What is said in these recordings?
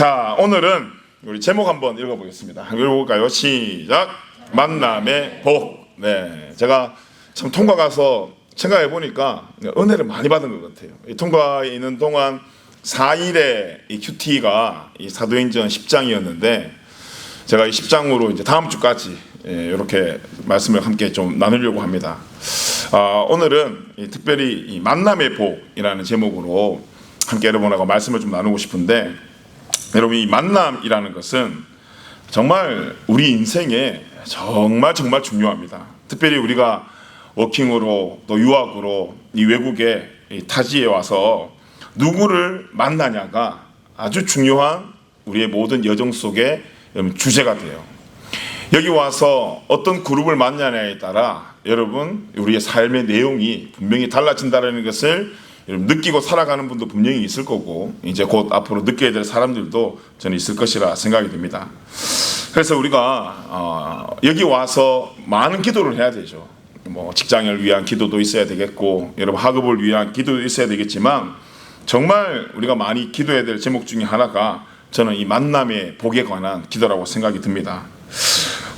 자, 오늘은 우리 제목 한번 읽어보겠습니다. 읽어볼까요? 시작. 만남의 복. 네, 제가 참 통과 가서 생각해 보니까 은혜를 많이 받은 것 같아요. 이 통과에 있는 동안 4일의 이 큐티가 이 사도행전 10장이었는데 제가 이 10장으로 이제 다음 주까지 이렇게 말씀을 함께 좀 나누려고 합니다. 오늘은 특별히 이 만남의 복이라는 제목으로 함께 여러분하고 말씀을 좀 나누고 싶은데, 여러분, 이 만남이라는 것은 정말 우리 인생에 정말 중요합니다. 특별히 우리가 워킹으로 또 유학으로 이 외국의 이 타지에 와서 누구를 만나냐가 아주 중요한 우리의 모든 여정 속에 주제가 돼요. 여기 와서 어떤 그룹을 만나냐에 따라 여러분 우리의 삶의 내용이 분명히 달라진다는 것을 느끼고 살아가는 분도 분명히 있을 거고, 이제 곧 앞으로 느껴야 될 사람들도 저는 있을 것이라 생각이 듭니다. 그래서 우리가 여기 와서 많은 기도를 해야 되죠. 뭐 직장을 위한 기도도 있어야 되겠고, 여러분 학업을 위한 기도도 있어야 되겠지만, 정말 우리가 많이 기도해야 될 제목 중에 하나가 저는 이 만남의 복에 관한 기도라고 생각이 듭니다.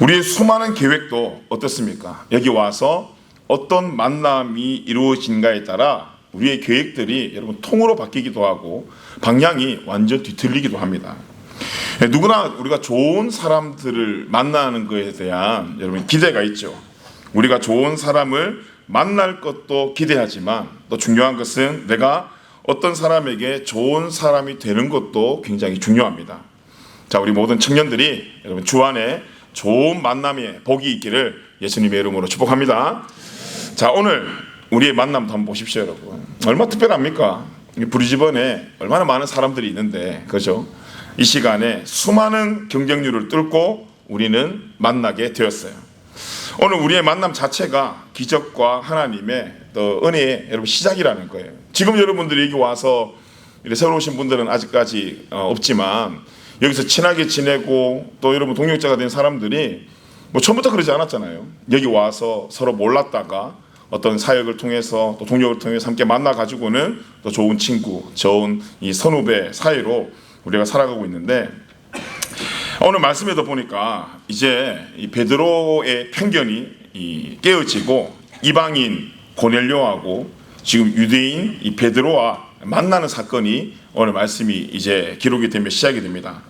우리의 수많은 계획도 어떻습니까? 여기 와서 어떤 만남이 이루어진가에 따라 우리의 계획들이 여러분 통으로 바뀌기도 하고 방향이 완전 뒤틀리기도 합니다. 누구나 우리가 좋은 사람들을 만나는 것에 대한 여러분 기대가 있죠. 우리가 좋은 사람을 만날 것도 기대하지만 또 중요한 것은 내가 어떤 사람에게 좋은 사람이 되는 것도 굉장히 중요합니다. 자, 우리 모든 청년들이 여러분 주 안에 좋은 만남의 복이 있기를 예수님의 이름으로 축복합니다. 자, 오늘 우리의 만남도 한번 보십시오, 여러분. 얼마나 특별합니까? 브리즈번에 얼마나 많은 사람들이 있는데, 그죠? 이 시간에 수많은 경쟁률을 뚫고 우리는 만나게 되었어요. 오늘 우리의 만남 자체가 기적과 하나님의 또 은혜의 여러분 시작이라는 거예요. 지금 여러분들이 여기 와서 새로 오신 분들은 아직까지 없지만 여기서 친하게 지내고 또 여러분 동역자가 된 사람들이 뭐 처음부터 그러지 않았잖아요. 여기 와서 서로 몰랐다가 어떤 사역을 통해서 또 동역을 통해서 함께 만나 가지고는 또 좋은 친구, 좋은 이 선후배 사이로 우리가 살아가고 있는데, 오늘 말씀에도 보니까 이제 이 베드로의 편견이 깨어지고 이방인 고넬료하고 지금 유대인 이 베드로와 만나는 사건이 오늘 말씀이 이제 기록이 되며 시작이 됩니다.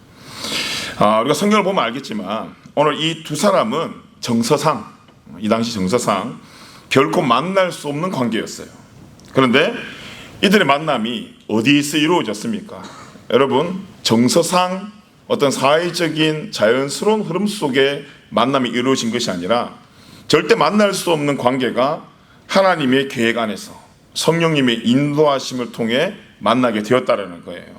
우리가 성경을 보면 알겠지만 오늘 이 두 사람은 정서상, 이 당시 정서상 결코 만날 수 없는 관계였어요. 그런데 이들의 만남이 어디에서 이루어졌습니까? 여러분, 정서상 어떤 사회적인 자연스러운 흐름 속에 만남이 이루어진 것이 아니라 절대 만날 수 없는 관계가 하나님의 계획 안에서 성령님의 인도하심을 통해 만나게 되었다는 거예요.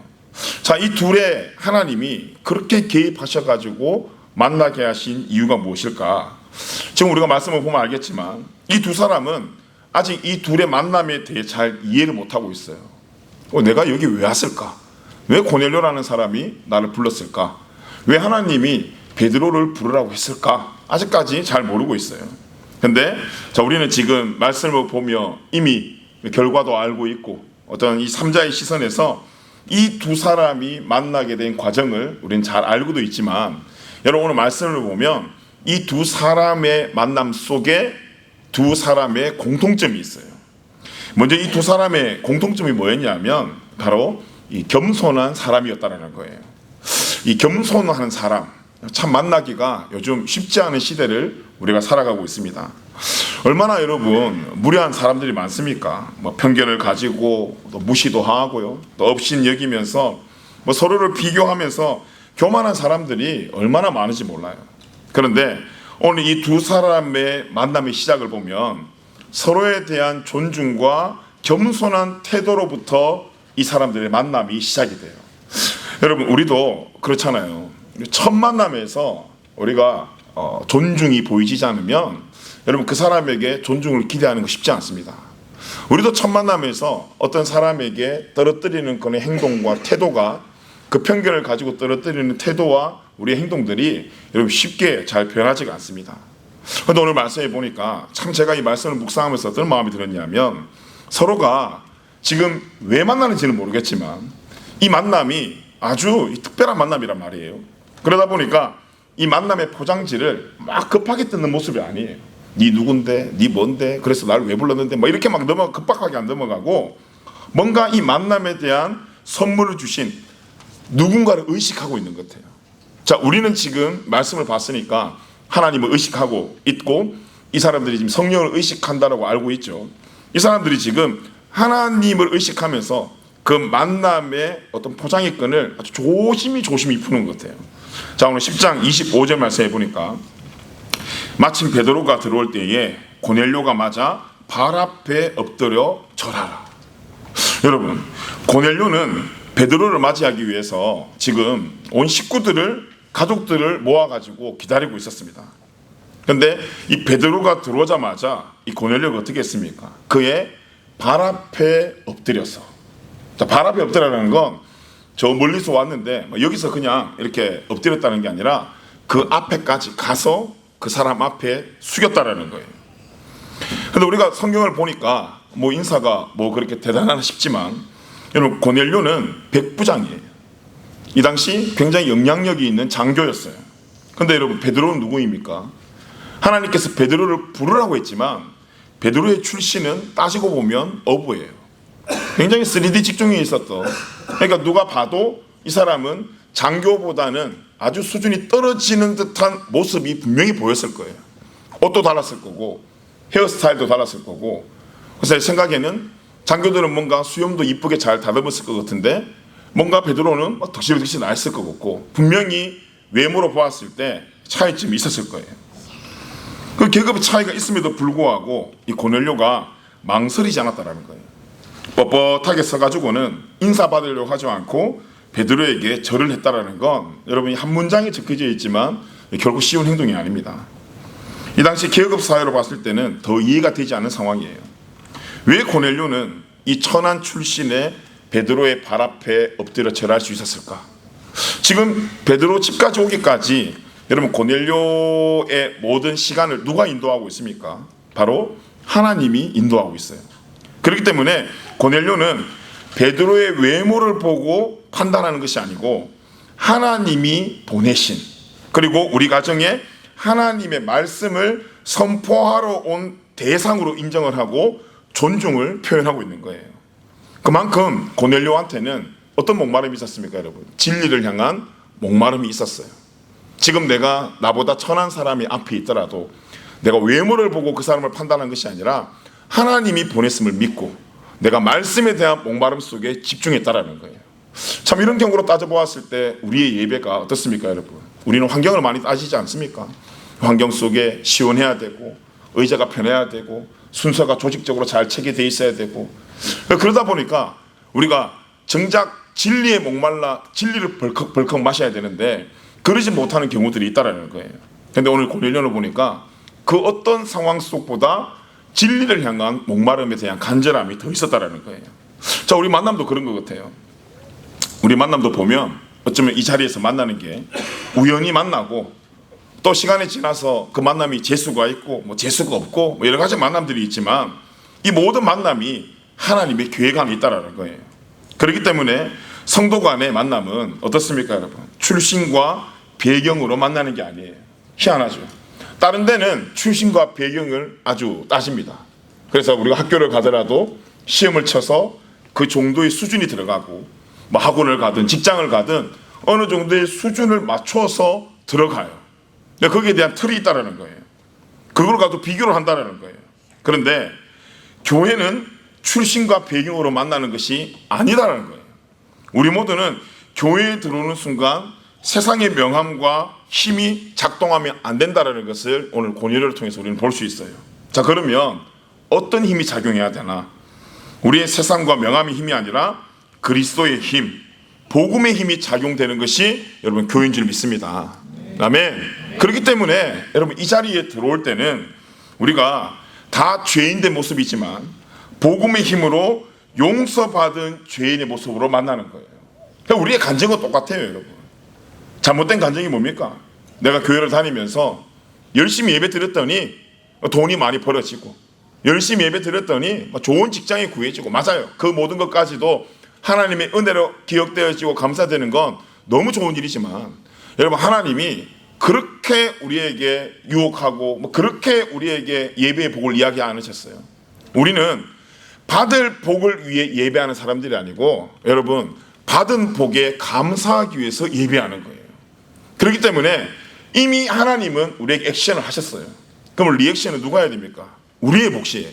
자, 이 둘의 하나님이 그렇게 개입하셔가지고 만나게 하신 이유가 무엇일까? 지금 우리가 말씀을 보면 알겠지만 이 두 사람은 아직 이 둘의 만남에 대해 잘 이해를 못하고 있어요. 내가 여기 왜 왔을까? 왜 고넬료라는 사람이 나를 불렀을까? 왜 하나님이 베드로를 부르라고 했을까? 아직까지 잘 모르고 있어요. 근데 자, 우리는 지금 말씀을 보며 이미 결과도 알고 있고 어떤 이 3자의 시선에서 이 두 사람이 만나게 된 과정을 우리는 잘 알고도 있지만, 여러분 오늘 말씀을 보면 이 두 사람의 만남 속에 두 사람의 공통점이 있어요. 먼저 이 두 사람의 공통점이 뭐였냐면 바로 이 겸손한 사람이었다는 거예요. 이 겸손한 사람, 참 만나기가 요즘 쉽지 않은 시대를 우리가 살아가고 있습니다. 얼마나 여러분 무례한 사람들이 많습니까? 뭐 편견을 가지고 또 무시도 하고요, 또 업신 여기면서 뭐 서로를 비교하면서 교만한 사람들이 얼마나 많은지 몰라요. 그런데 오늘 이 두 사람의 만남의 시작을 보면 서로에 대한 존중과 겸손한 태도로부터 이 사람들의 만남이 시작이 돼요. 여러분, 우리도 그렇잖아요. 첫 만남에서 우리가 존중이 보이지 않으면 여러분 그 사람에게 존중을 기대하는 거 쉽지 않습니다. 우리도 첫 만남에서 어떤 사람에게 떨어뜨리는 그런 행동과 태도가, 그 편견을 가지고 떨어뜨리는 태도와 우리의 행동들이 여러분 쉽게 잘 변하지가 않습니다. 그런데 오늘 말씀해 보니까 참 제가 이 말씀을 묵상하면서 어떤 마음이 들었냐면, 서로가 지금 왜 만나는지는 모르겠지만 이 만남이 아주 특별한 만남이란 말이에요. 그러다 보니까 이 만남의 포장지를 막 급하게 뜯는 모습이 아니에요. 네 누군데, 네 뭔데, 그래서 나를 왜 불렀는데, 뭐 이렇게 막 급박하게 안 넘어가고, 뭔가 이 만남에 대한 선물을 주신 누군가를 의식하고 있는 것 같아요. 자, 우리는 지금 말씀을 봤으니까 하나님을 의식하고 있고, 이 사람들이 지금 성령을 의식한다라고 알고 있죠. 이 사람들이 지금 하나님을 의식하면서 그 만남의 어떤 포장의 끈을 아주 조심히 푸는 것 같아요. 자, 오늘 10장 25절 말씀해 보니까, 마침 베드로가 들어올 때에 고넬료가 맞아 발 앞에 엎드려 절하라. 여러분, 고넬료는 베드로를 맞이하기 위해서 지금 온 식구들을, 가족들을 모아가지고 기다리고 있었습니다. 그런데 이 베드로가 들어오자마자 이 고넬료가 어떻게 했습니까? 그의 발 앞에 엎드려서. 자, 발 앞에 엎드리라는 건 저 멀리서 왔는데 여기서 그냥 이렇게 엎드렸다는 게 아니라 그 앞에까지 가서 그 사람 앞에 숙였다라는 거예요. 근데 우리가 성경을 보니까 뭐 인사가 뭐 그렇게 대단하나 싶지만, 여러분, 고넬료는 백부장이에요. 이 당시 굉장히 영향력이 있는 장교였어요. 근데 여러분, 베드로는 누구입니까? 하나님께서 베드로를 부르라고 했지만 베드로의 출신은 따지고 보면 어부예요. 굉장히 3D 직종이 있었던, 그러니까 누가 봐도 이 사람은 장교보다는 아주 수준이 떨어지는 듯한 모습이 분명히 보였을 거예요. 옷도 달랐을 거고 헤어스타일도 달랐을 거고. 그래서 제 생각에는 장교들은 뭔가 수염도 이쁘게 잘 다듬었을 것 같은데, 뭔가 베드로는 덕실덕실 나있을 것 같고, 분명히 외모로 보았을 때 차이점이 있었을 거예요. 그 계급의 차이가 있음에도 불구하고 이 고넬료가 망설이지 않았다는 거예요. 뻣뻣하게 서가지고는 인사받으려고 하지 않고 베드로에게 절을 했다라는 건, 여러분이 한 문장에 적혀져 있지만 결국 쉬운 행동이 아닙니다. 이 당시 계급 사회로 봤을 때는 더 이해가 되지 않는 상황이에요. 왜 고넬료는 이 천한 출신의 베드로의 발 앞에 엎드려 절할 수 있었을까? 지금 베드로 집까지 오기까지 여러분, 고넬료의 모든 시간을 누가 인도하고 있습니까? 바로 하나님이 인도하고 있어요. 그렇기 때문에 고넬료는 베드로의 외모를 보고 판단하는 것이 아니고 하나님이 보내신, 그리고 우리 가정에 하나님의 말씀을 선포하러 온 대상으로 인정을 하고 존중을 표현하고 있는 거예요. 그만큼 고넬료한테는 어떤 목마름이 있었습니까, 여러분? 진리를 향한 목마름이 있었어요. 지금 내가 나보다 천한 사람이 앞에 있더라도 내가 외모를 보고 그 사람을 판단한 것이 아니라 하나님이 보냈음을 믿고 내가 말씀에 대한 목마름 속에 집중했다라는 거예요. 참, 이런 경우로 따져보았을 때 우리의 예배가 어떻습니까, 여러분? 우리는 환경을 많이 따지지 않습니까? 환경 속에 시원해야 되고, 의자가 편해야 되고, 순서가 조직적으로 잘 체계되어 있어야 되고, 그러다 보니까 우리가 정작 진리에 목말라 진리를 벌컥 마셔야 되는데 그러지 못하는 경우들이 있다라는 거예요. 그런데 오늘 고넬료를 보니까 그 어떤 상황 속보다 진리를 향한 목마름에 대한 간절함이 더 있었다라는 거예요. 자, 우리 만남도 그런 것 같아요. 우리 만남도 보면 어쩌면 이 자리에서 만나는 게 우연히 만나고, 또 시간이 지나서 그 만남이 재수가 있고 뭐 재수가 없고 뭐 여러 가지 만남들이 있지만, 이 모든 만남이 하나님의 계획 안에 있다라는 거예요. 그렇기 때문에 성도 간의 만남은 어떻습니까, 여러분? 출신과 배경으로 만나는 게 아니에요. 희한하죠. 다른 데는 출신과 배경을 아주 따집니다. 그래서 우리가 학교를 가더라도 시험을 쳐서 그 정도의 수준이 들어가고, 뭐 학원을 가든 직장을 가든 어느 정도의 수준을 맞춰서 들어가요. 거기에 대한 틀이 있다는 거예요. 그걸 가지고 비교를 한다는 거예요. 그런데 교회는 출신과 배경으로 만나는 것이 아니다라는 거예요. 우리 모두는 교회에 들어오는 순간 세상의 명함과 힘이 작동하면 안 된다는 것을 오늘 고넬료를 통해서 우리는 볼 수 있어요. 자, 그러면 어떤 힘이 작용해야 되나? 우리의 세상과 명함의 힘이 아니라 그리스도의 힘, 복음의 힘이 작용되는 것이 여러분 교회인 줄 믿습니다. 아멘. 그렇기 때문에 여러분, 이 자리에 들어올 때는 우리가 다 죄인된 모습이지만 복음의 힘으로 용서받은 죄인의 모습으로 만나는 거예요. 우리의 간증은 똑같아요, 여러분. 잘못된 간증이 뭡니까? 내가 교회를 다니면서 열심히 예배 드렸더니 돈이 많이 벌어지고, 열심히 예배 드렸더니 좋은 직장이 구해지고, 맞아요. 그 모든 것까지도 하나님의 은혜로 기억되어지고 감사되는 건 너무 좋은 일이지만, 여러분, 하나님이 그렇게 우리에게 유혹하고 그렇게 우리에게 예배의 복을 이야기 안 하셨어요. 우리는 받을 복을 위해 예배하는 사람들이 아니고, 여러분, 받은 복에 감사하기 위해서 예배하는 거예요. 그렇기 때문에 이미 하나님은 우리에게 액션을 하셨어요. 그럼 리액션은 누가 해야 됩니까? 우리의 몫이에요.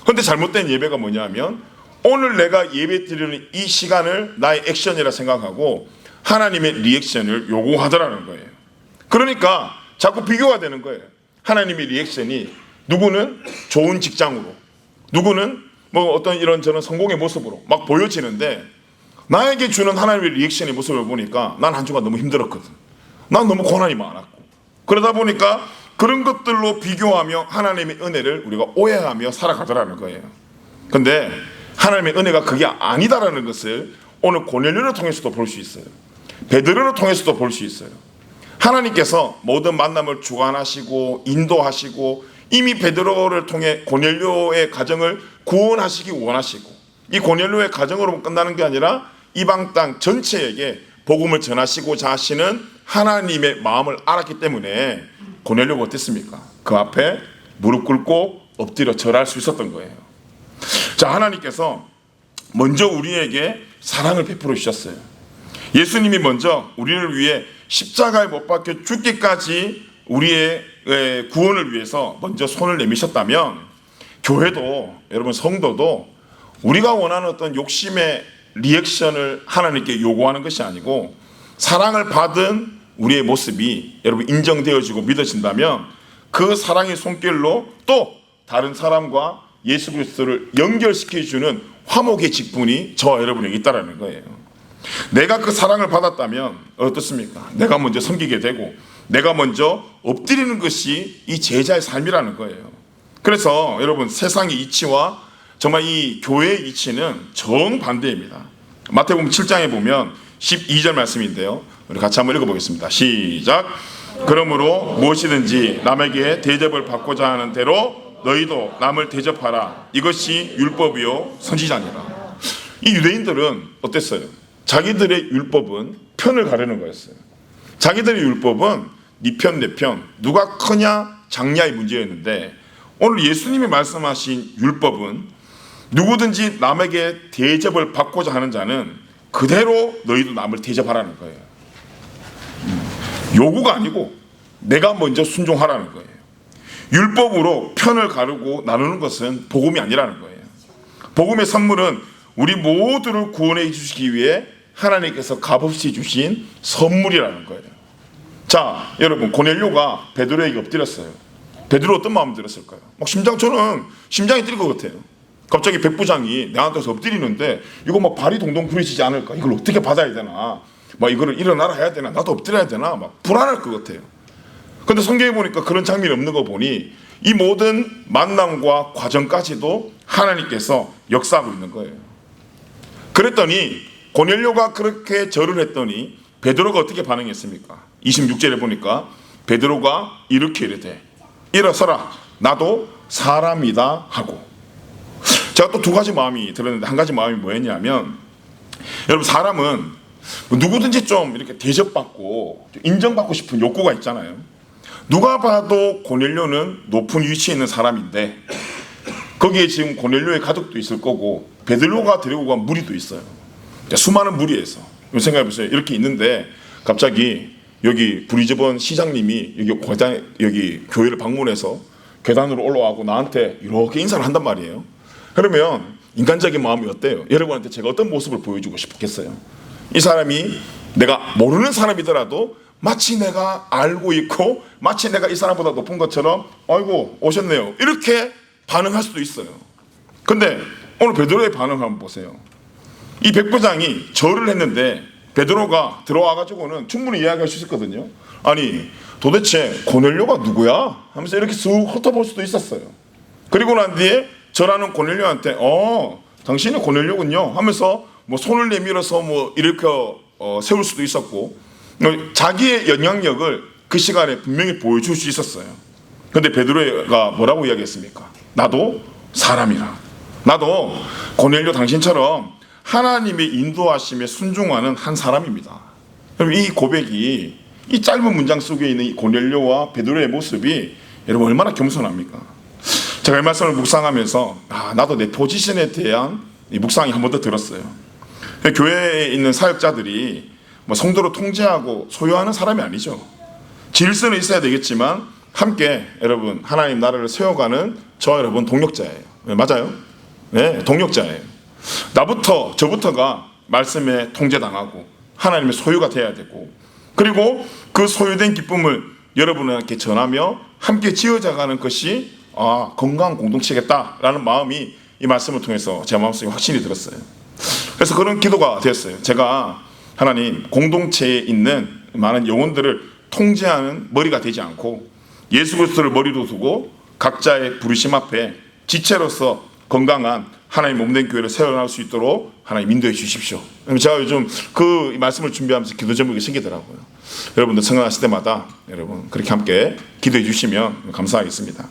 그런데 잘못된 예배가 뭐냐면, 오늘 내가 예배 드리는 이 시간을 나의 액션이라 생각하고 하나님의 리액션을 요구하더라는 거예요. 그러니까 자꾸 비교가 되는 거예요. 하나님의 리액션이 누구는 좋은 직장으로, 누구는 뭐 어떤 이런저런 성공의 모습으로 막 보여지는데, 나에게 주는 하나님의 리액션의 모습을 보니까 난 한 주간 너무 힘들었거든. 난 너무 고난이 많았고, 그러다 보니까 그런 것들로 비교하며 하나님의 은혜를 우리가 오해하며 살아가더라는 거예요. 근데 하나님의 은혜가 그게 아니다라는 것을 오늘 고넬료를 통해서도 볼 수 있어요. 베드로를 통해서도 볼 수 있어요. 하나님께서 모든 만남을 주관하시고 인도하시고 이미 베드로를 통해 고넬료의 가정을 구원하시기 원하시고, 이 고넬료의 가정으로 끝나는 게 아니라 이방 땅 전체에게 복음을 전하시고자 하시는 하나님의 마음을 알았기 때문에 고넬료가 어땠습니까? 그 앞에 무릎 꿇고 엎드려 절할 수 있었던 거예요. 자, 하나님께서 먼저 우리에게 사랑을 베풀어 주셨어요. 예수님이 먼저 우리를 위해 십자가에 못 박혀 죽기까지 우리의 구원을 위해서 먼저 손을 내미셨다면, 교회도, 여러분, 성도도 우리가 원하는 어떤 욕심의 리액션을 하나님께 요구하는 것이 아니고, 사랑을 받은 우리의 모습이 여러분 인정되어지고 믿어진다면, 그 사랑의 손길로 또 다른 사람과 예수 그리스도를 연결시켜주는 화목의 직분이 저와 여러분에게 있다는 거예요. 내가 그 사랑을 받았다면 어떻습니까? 내가 먼저 섬기게 되고 내가 먼저 엎드리는 것이 이 제자의 삶이라는 거예요. 그래서 여러분, 세상의 이치와 정말 이 교회의 이치는 정반대입니다. 마태복음 7장에 보면 12절 말씀인데요, 우리 같이 한번 읽어보겠습니다. 시작. 그러므로 무엇이든지 남에게 대접을 받고자 하는 대로 너희도 남을 대접하라. 이것이 율법이요 선지자니라. 이 유대인들은 어땠어요? 자기들의 율법은 편을 가르는 거였어요. 자기들의 율법은 네 편 내 편, 누가 크냐 작냐의 문제였는데, 오늘 예수님이 말씀하신 율법은 누구든지 남에게 대접을 받고자 하는 자는 그대로 너희도 남을 대접하라는 거예요. 요구가 아니고 내가 먼저 순종하라는 거예요. 율법으로 편을 가르고 나누는 것은 복음이 아니라는 거예요. 복음의 선물은 우리 모두를 구원해 주시기 위해 하나님께서 값없이 주신 선물이라는 거예요. 자, 여러분, 고넬료가 베드로에게 엎드렸어요. 베드로 어떤 마음 들었을까요? 막 저는 심장이 뛸 것 같아요. 갑자기 백부장이 내한테서 엎드리는데 이거 막 발이 동동 구려지지 않을까? 이걸 어떻게 받아야 되나? 막 이거를 일어나라 해야 되나? 나도 엎드려야 되나? 막 불안할 것 같아요. 근데 성경에 보니까 그런 장면이 없는 거 보니 이 모든 만남과 과정까지도 하나님께서 역사하고 있는 거예요. 그랬더니 고넬료가 그렇게 절을 했더니 베드로가 어떻게 반응했습니까? 26절에 보니까 베드로가 이렇게 이르되 일어서라, 나도 사람이다 하고. 제가 또 두 가지 마음이 들었는데, 한 가지 마음이 뭐였냐면, 여러분, 사람은 누구든지 좀 이렇게 대접받고 인정받고 싶은 욕구가 있잖아요. 누가 봐도 고넬료는 높은 위치에 있는 사람인데 거기에 지금 고넬료의 가족도 있을 거고 베드로가 데리고 간 무리도 있어요. 수많은 무리에서 생각해보세요. 이렇게 있는데 갑자기 여기 브리즈번 시장님이 여기 교회를 방문해서 계단으로 올라가고 나한테 이렇게 인사를 한단 말이에요. 그러면 인간적인 마음이 어때요? 여러분한테 제가 어떤 모습을 보여주고 싶겠어요? 이 사람이 내가 모르는 사람이더라도 마치 내가 알고 있고 마치 내가 이 사람보다 높은 것처럼 아이고 오셨네요 이렇게 반응할 수도 있어요. 근데 오늘 베드로의 반응을 한번 보세요. 이 백부장이 절을 했는데 베드로가 들어와가지고는 충분히 이야기할 수 있었거든요. 아니 도대체 고넬료가 누구야? 하면서 이렇게 쑥 훑어볼 수도 있었어요. 그리고 난 뒤에 절하는 고넬료한테 당신이 고넬료군요 하면서 뭐 손을 내밀어서 뭐 이렇게 세울 수도 있었고 자기의 영향력을 그 시간에 분명히 보여줄 수 있었어요. 근데 베드로가 뭐라고 이야기했습니까? 나도 사람이라. 나도 고넬료 당신처럼 하나님의 인도하심에 순종하는 한 사람입니다. 그럼 이 고백이 이 짧은 문장 속에 있는 이 고넬료와 베드로의 모습이 여러분 얼마나 겸손합니까? 제가 이 말씀을 묵상하면서 나도 내 포지션에 대한 이 묵상이 한 번 더 들었어요. 교회에 있는 사역자들이 뭐 성도를 통제하고 소유하는 사람이 아니죠. 질서는 있어야 되겠지만 함께 여러분 하나님 나라를 세워가는 저 여러분 동력자예요. 맞아요? 네, 동력자예요. 저부터가 말씀에 통제당하고 하나님의 소유가 돼야 되고, 그리고 그 소유된 기쁨을 여러분에게 전하며 함께 지어져가는 것이 건강한 공동체겠다라는 마음이 이 말씀을 통해서 제 마음속에 확신이 들었어요. 그래서 그런 기도가 되었어요. 제가 하나님 공동체에 있는 많은 영혼들을 통제하는 머리가 되지 않고 예수 그리스도를 머리로 두고 각자의 부르심 앞에 지체로서 건강한 하나님 몸된 교회를 세워나갈 수 있도록 하나님 인도해 주십시오. 제가 요즘 그 말씀을 준비하면서 기도 제목이 생기더라고요. 여러분들 생각하실 때마다 여러분 그렇게 함께 기도해 주시면 감사하겠습니다.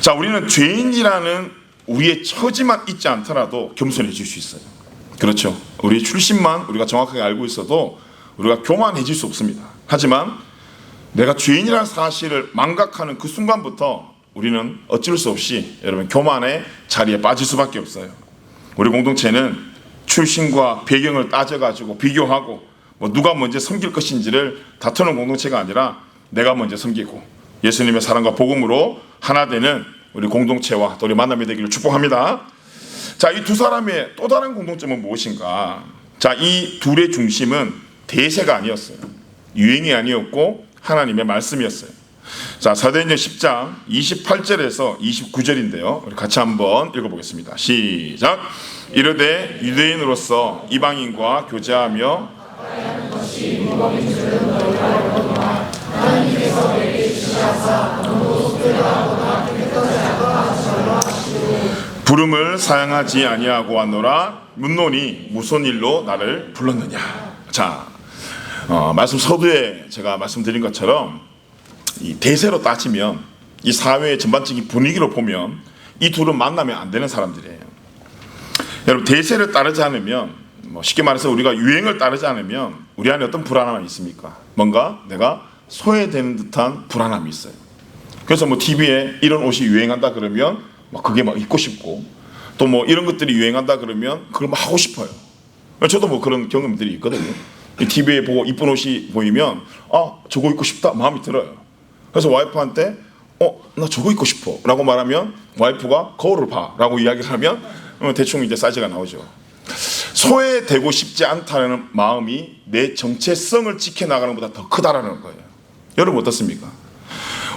자, 우리는 죄인이라는 우리의 처지만 있지 않더라도 겸손해질 수 있어요. 그렇죠. 우리의 출신만 우리가 정확하게 알고 있어도 우리가 교만해질 수 없습니다. 하지만 내가 죄인이라는 사실을 망각하는 그 순간부터 우리는 어쩔 수 없이 여러분 교만의 자리에 빠질 수밖에 없어요. 우리 공동체는 출신과 배경을 따져가지고 비교하고 뭐 누가 먼저 섬길 것인지를 다투는 공동체가 아니라 내가 먼저 섬기고 예수님의 사랑과 복음으로 하나 되는 우리 공동체와 또 우리 만남이 되기를 축복합니다. 자, 이 두 사람의 또 다른 공통점은 무엇인가? 자, 이 둘의 중심은 대세가 아니었어요. 유행이 아니었고 하나님의 말씀이었어요. 자, 사도행전 10장 28절에서 29절인데요. 우리 같이 한번 읽어보겠습니다. 시작. 이르되 유대인으로서 이방인과 교제하며 부름을 사양하지 아니하고 왔노라. 묻노니 무슨 일로 나를 불렀느냐. 자, 말씀 서두에 제가 말씀드린 것처럼 이 대세로 따지면 이 사회의 전반적인 분위기로 보면 이 둘은 만나면 안 되는 사람들이에요. 여러분 대세를 따르지 않으면 쉽게 말해서 우리가 유행을 따르지 않으면 우리 안에 어떤 불안함이 있습니까? 뭔가 내가 소외되는 듯한 불안함이 있어요. 그래서 TV에 이런 옷이 유행한다 그러면 그게 입고 싶고 또 이런 것들이 유행한다 그러면 그걸 하고 싶어요. 저도 그런 경험들이 있거든요. TV에 보고 이쁜 옷이 보이면 저거 입고 싶다 마음이 들어요. 그래서 와이프한테 나 저거 입고 싶어 라고 말하면 와이프가 거울을 봐 라고 이야기를 하면 대충 이제 사이즈가 나오죠. 소외되고 싶지 않다는 마음이 내 정체성을 지켜나가는 것보다 더 크다라는 거예요. 여러분 어떻습니까?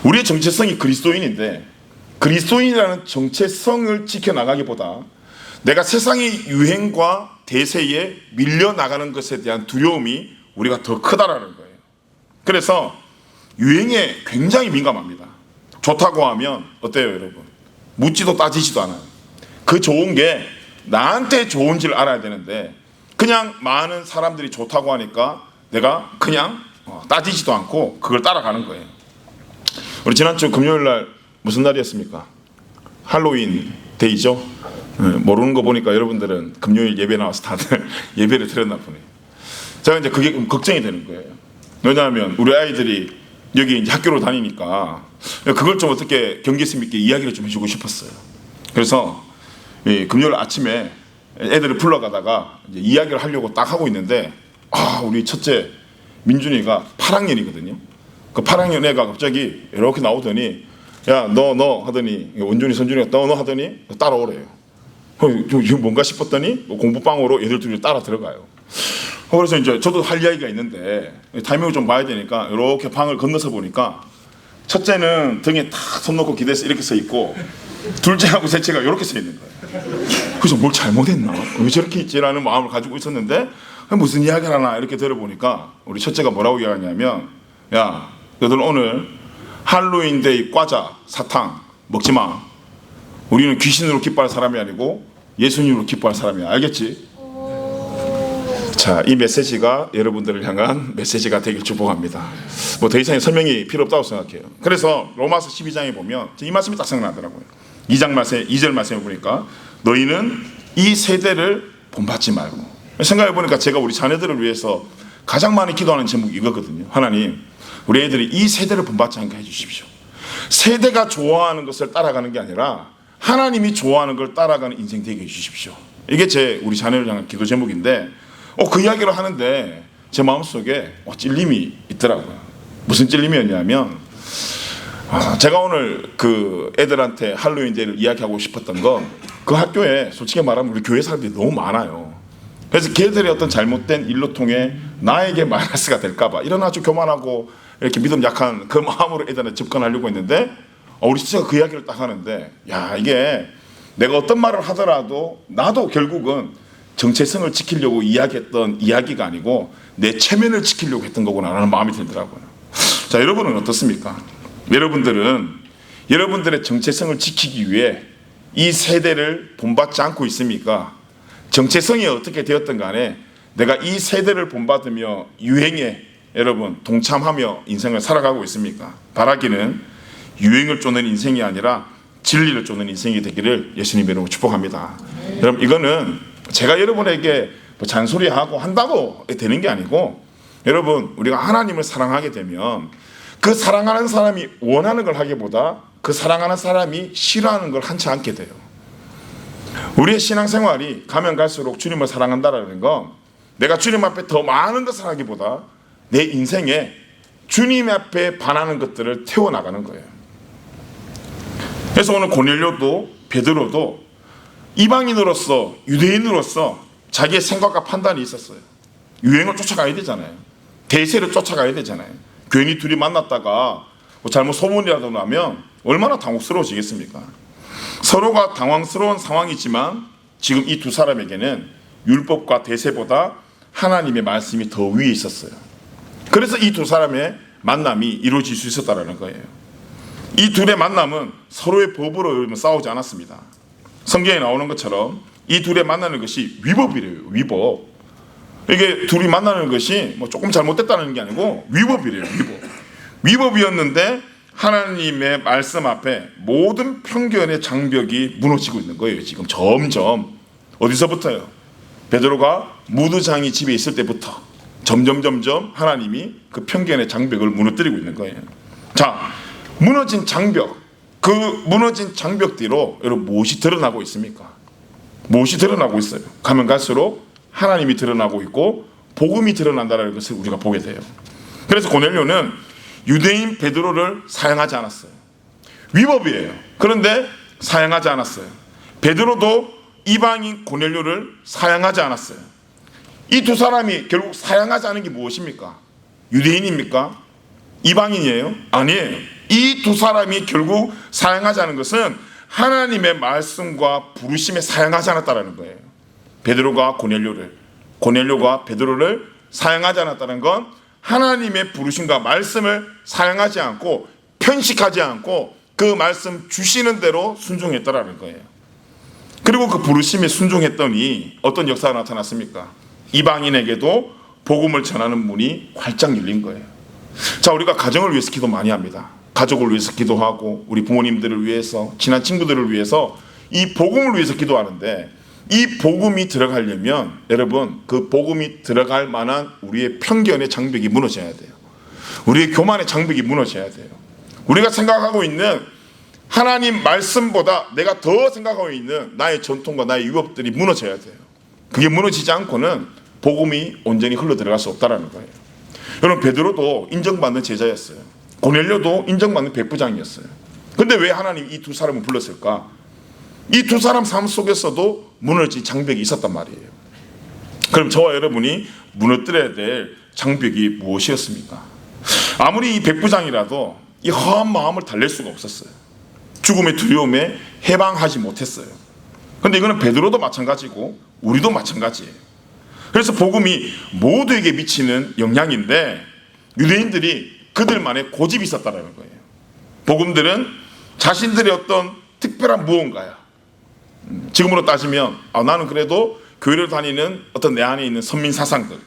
우리의 정체성이 그리스도인인데 그리스도인이라는 정체성을 지켜나가기보다 내가 세상의 유행과 대세에 밀려나가는 것에 대한 두려움이 우리가 더 크다라는 거예요. 그래서 유행에 굉장히 민감합니다. 좋다고 하면 어때요 여러분? 묻지도 따지지도 않아요. 그 좋은 게 나한테 좋은지를 알아야 되는데 그냥 많은 사람들이 좋다고 하니까 내가 그냥 따지지도 않고 그걸 따라가는 거예요. 우리 지난주 금요일날 무슨 날이었습니까? 할로윈 데이죠. 모르는 거 보니까 여러분들은 금요일 예배 나와서 다들 예배를 드렸나 보네요. 제가 이제 그게 걱정이 되는 거예요. 왜냐하면 우리 아이들이 여기 이제 학교로 다니니까 그걸 좀 어떻게 경계심 있게 이야기를 좀 해주고 싶었어요. 그래서 금요일 아침에 애들을 불러가다가 이제 이야기를 하려고 딱 하고 있는데 우리 첫째 민준이가 8학년이거든요. 그 8학년 애가 갑자기 이렇게 나오더니 야 너 하더니 원준이 선준이가 너 하더니 따라오래요. 지금 뭔가 싶었더니 공부방으로 애들 둘이 따라 들어가요. 그래서 이제 저도 할 이야기가 있는데 타이밍을 좀 봐야 되니까 이렇게 방을 건너서 보니까 첫째는 등에 탁 손 놓고 기대서 이렇게 서 있고 둘째하고 셋째가 이렇게 서 있는 거예요. 그래서 뭘 잘못했나? 왜 저렇게 있지라는 마음을 가지고 있었는데 무슨 이야기를 하나 이렇게 들어보니까 우리 첫째가 뭐라고 이야기하냐면 야 너들 오늘 할로윈데이 과자 사탕 먹지 마. 우리는 귀신으로 기뻐할 사람이 아니고 예수님으로 기뻐할 사람이야. 알겠지? 자, 이 메시지가 여러분들을 향한 메시지가 되길 축복합니다. 더 이상의 설명이 필요 없다고 생각해요. 그래서 로마서 12장에 보면 이 말씀이 딱 생각나더라고요. 2절 말씀에 보니까 너희는 이 세대를 본받지 말고. 생각해 보니까 제가 우리 자녀들을 위해서 가장 많이 기도하는 제목이 이거거든요. 하나님, 우리 애들이 이 세대를 본받지 않게 해주십시오. 세대가 좋아하는 것을 따라가는 게 아니라 하나님이 좋아하는 걸 따라가는 인생 되게 해주십시오. 이게 우리 자녀를 향한 기도 제목인데, 그 이야기를 하는데 제 마음속에 찔림이 있더라고요. 무슨 찔림이었냐면, 제가 오늘 그 애들한테 할로윈 데이를 이야기하고 싶었던 건, 그 학교에 솔직히 말하면 우리 교회 사람들이 너무 많아요. 그래서 걔들의 어떤 잘못된 일로 통해 나에게 마이너스가 될까봐 이런 아주 교만하고 이렇게 믿음 약한 그 마음으로 애들한테 접근하려고 했는데, 우리 진짜 그 이야기를 딱 하는데, 야, 이게 내가 어떤 말을 하더라도 나도 결국은 정체성을 지키려고 이야기했던 이야기가 아니고 내 체면을 지키려고 했던 거구나 라는 마음이 들더라고요. 자, 여러분은 어떻습니까? 여러분들은 여러분들의 정체성을 지키기 위해 이 세대를 본받지 않고 있습니까? 정체성이 어떻게 되었든 간에 내가 이 세대를 본받으며 유행에 여러분 동참하며 인생을 살아가고 있습니까? 바라기는 유행을 쫓는 인생이 아니라 진리를 쫓는 인생이 되기를 예수님 이름으로 축복합니다. 여러분, 이거는 제가 여러분에게 잔소리하고 한다고 되는 게 아니고, 여러분, 우리가 하나님을 사랑하게 되면 그 사랑하는 사람이 원하는 걸 하기보다 그 사랑하는 사람이 싫어하는 걸 한치 않게 돼요. 우리의 신앙생활이 가면 갈수록 주님을 사랑한다라는 건 내가 주님 앞에 더 많은 것을 하기보다 내 인생에 주님 앞에 반하는 것들을 태워나가는 거예요. 그래서 오늘 고넬료도 베드로도 이방인으로서, 유대인으로서 자기의 생각과 판단이 있었어요. 유행을 쫓아가야 되잖아요. 대세를 쫓아가야 되잖아요. 괜히 둘이 만났다가 잘못 소문이라도 나면 얼마나 당혹스러워지겠습니까? 서로가 당황스러운 상황이지만 지금 이 두 사람에게는 율법과 대세보다 하나님의 말씀이 더 위에 있었어요. 그래서 이 두 사람의 만남이 이루어질 수 있었다는 거예요. 이 둘의 만남은 서로의 법으로 싸우지 않았습니다. 성경에 나오는 것처럼 이 둘의 만나는 것이 위법이래요. 위법. 이게 둘이 만나는 것이 조금 잘못됐다는 게 아니고 위법이래요. 위법이었는데 하나님의 말씀 앞에 모든 편견의 장벽이 무너지고 있는 거예요. 지금 점점. 어디서부터요? 베드로가 무두장이 집에 있을 때부터 점점 하나님이 그 편견의 장벽을 무너뜨리고 있는 거예요. 자, 무너진 장벽, 그 무너진 장벽 뒤로 여러분 무엇이 드러나고 있습니까? 무엇이 드러나고 있어요? 가면 갈수록 하나님이 드러나고 있고 복음이 드러난다는 것을 우리가 보게 돼요. 그래서 고넬료는 유대인 베드로를 사용하지 않았어요. 위법이에요. 그런데 사용하지 않았어요. 베드로도 이방인 고넬료를 사용하지 않았어요. 이 두 사람이 결국 사용하지 않은 게 무엇입니까? 유대인입니까? 이방인이에요? 아니에요. 이 두 사람이 결국 사용하지 않은 것은 하나님의 말씀과 부르심에 사용하지 않았다는 거예요. 베드로가 고넬료가 베드로를 사용하지 않았다는 건 하나님의 부르심과 말씀을 사용하지 않고 편식하지 않고 그 말씀 주시는 대로 순종했다라는 거예요. 그리고 그 부르심에 순종했더니 어떤 역사가 나타났습니까? 이방인에게도 복음을 전하는 문이 활짝 열린 거예요. 자, 우리가 가정을 위해서 기도 많이 합니다. 가족을 위해서 기도하고 우리 부모님들을 위해서, 친한 친구들을 위해서 이 복음을 위해서 기도하는데, 이 복음이 들어가려면 여러분 그 복음이 들어갈 만한 우리의 편견의 장벽이 무너져야 돼요. 우리의 교만의 장벽이 무너져야 돼요. 우리가 생각하고 있는 하나님 말씀보다 내가 더 생각하고 있는 나의 전통과 나의 유법들이 무너져야 돼요. 그게 무너지지 않고는 복음이 온전히 흘러 들어갈 수 없다는 거예요. 여러분, 베드로도 인정받는 제자였어요. 고넬료도 인정받는 백부장이었어요. 근데 왜 하나님 이 두 사람을 불렀을까? 이 두 사람 삶 속에서도 무너진 장벽이 있었단 말이에요. 그럼 저와 여러분이 무너뜨려야 될 장벽이 무엇이었습니까? 아무리 이 백부장이라도 이 허한 마음을 달랠 수가 없었어요. 죽음의 두려움에 해방하지 못했어요. 근데 이거는 베드로도 마찬가지고 우리도 마찬가지예요. 그래서 복음이 모두에게 미치는 영향인데 유대인들이 그들만의 고집이 있었다는 거예요. 복음들은 자신들의 어떤 특별한 무언가야. 지금으로 따지면 나는 그래도 교회를 다니는 어떤 내 안에 있는 선민 사상들,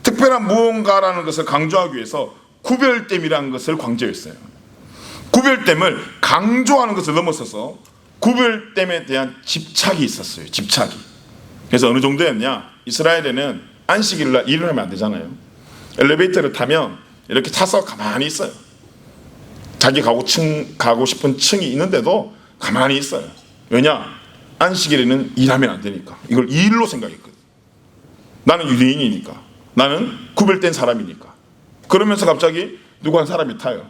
특별한 무언가라는 것을 강조하기 위해서 구별됨이라는 것을 강조했어요. 구별됨을 강조하는 것을 넘어서서 구별됨에 대한 집착이 있었어요. 집착이. 그래서 어느 정도였냐? 이스라엘에는 안식일 날 일을 하면 안 되잖아요. 엘리베이터를 타면 이렇게 타서 가만히 있어요. 자기 가고 싶은 층이 있는데도 가만히 있어요. 왜냐? 안식일에는 일하면 안 되니까. 이걸 일로 생각했거든. 나는 유대인이니까. 나는 구별된 사람이니까. 그러면서 갑자기 누구 한 사람이 타요.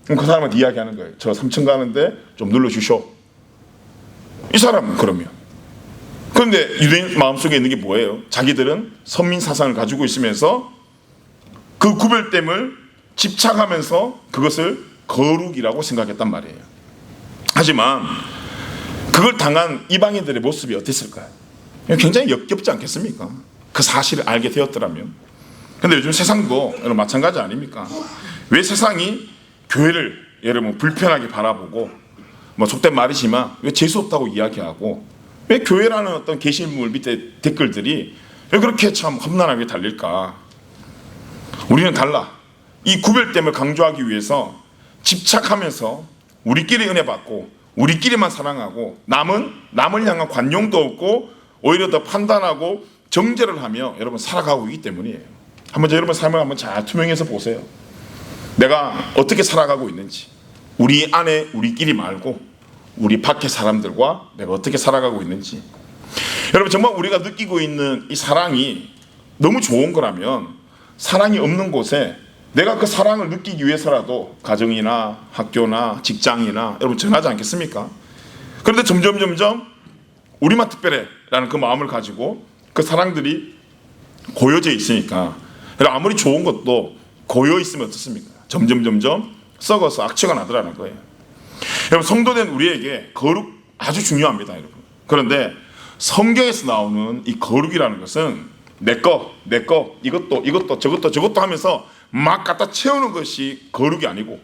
그럼 그 사람한테 이야기하는 거예요. 저 3층 가는데 좀 눌러주쇼. 이 사람은 그러면. 그런데 유대인 마음속에 있는 게 뭐예요? 자기들은 선민 사상을 가지고 있으면서 그 구별됨을 집착하면서 그것을 거룩이라고 생각했단 말이에요. 하지만 그걸 당한 이방인들의 모습이 어땠을까요? 굉장히 역겹지 않겠습니까? 그 사실을 알게 되었더라면. 근데 요즘 세상도 여러분 마찬가지 아닙니까? 왜 세상이 교회를 여러분 불편하게 바라보고 뭐 속된 말이지만 왜 재수 없다고 이야기하고 왜 교회라는 어떤 게시물 밑에 댓글들이 왜 그렇게 참 험난하게 달릴까? 우리는 달라. 이 구별됨을 강조하기 위해서 집착하면서 우리끼리 은혜 받고 우리끼리만 사랑하고 남을 향한 관용도 없고 오히려 더 판단하고 정죄를 하며 여러분 살아가고 있기 때문이에요. 한번 여러분 삶을 한번 잘 투명해서 보세요. 내가 어떻게 살아가고 있는지, 우리 안에 우리끼리 말고 우리 밖에 사람들과 내가 어떻게 살아가고 있는지. 여러분 정말 우리가 느끼고 있는 이 사랑이 너무 좋은 거라면 사랑이 없는 곳에 내가 그 사랑을 느끼기 위해서라도 가정이나 학교나 직장이나 여러분 전하지 않겠습니까? 그런데 점점 우리만 특별해 라는 그 마음을 가지고 그 사랑들이 고여져 있으니까 아무리 좋은 것도 고여 있으면 어떻습니까? 점점 썩어서 악취가 나더라는 거예요. 여러분 성도된 우리에게 거룩 아주 중요합니다, 여러분. 그런데 성경에서 나오는 이 거룩이라는 것은 내 거 이것도 저것도 하면서 막 갖다 채우는 것이 거룩이 아니고